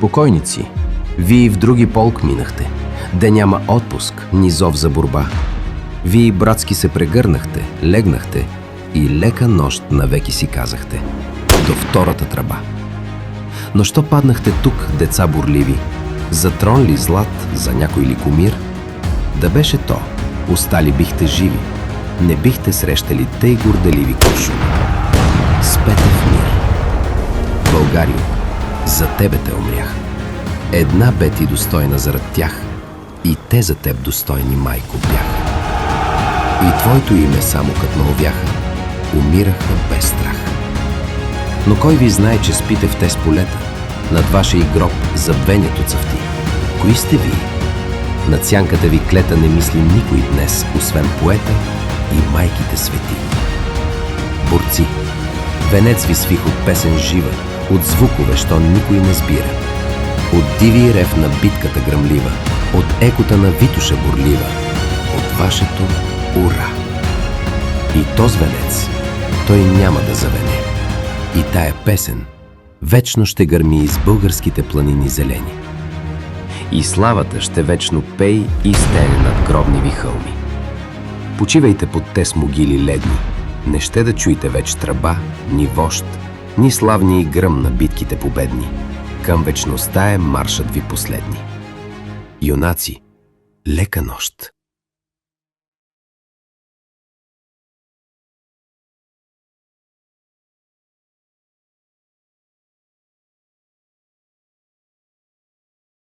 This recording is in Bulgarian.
Покойници, вие в други полк минахте. Де няма отпуск, ни зов за борба. Вие братски се прегърнахте, легнахте и лека нощ навеки си казахте. До втората тръба. Но що паднахте тук, деца бурливи? За трон ли злат, за някой ли кумир? Да беше то, остали бихте живи. Не бихте срещали тъй горделиви куршуми. Спете в мир. Българио, за тебе те умрях. Една бе ти достойна зарад тях, и те за теб достойни, майко, бяха. И твоето име само като наовяха, умираха без страх. Но кой ви знае, че спите в тез полета? Над вашия гроб забвението цъфти. Кои сте вие? Над сянката ви клета не мисли никой днес, освен поета и майките свети. Борци, венец ви свих от песен жива, от звукове, що никой не сбира. От диви рев на битката гръмлива, от екота на Витоша бурлива, от вашето ура. И то звенец, той няма да завене. И тая песен вечно ще гърми из българските планини зелени. И славата ще вечно пей и стене над гробни ви хълми. Почивайте под тез могили ледни, не ще да чуете веч тръба, ни вожд, ни славни и гръм на битките победни. Към вечността е маршът ви последни. Юнаци, лека нощ!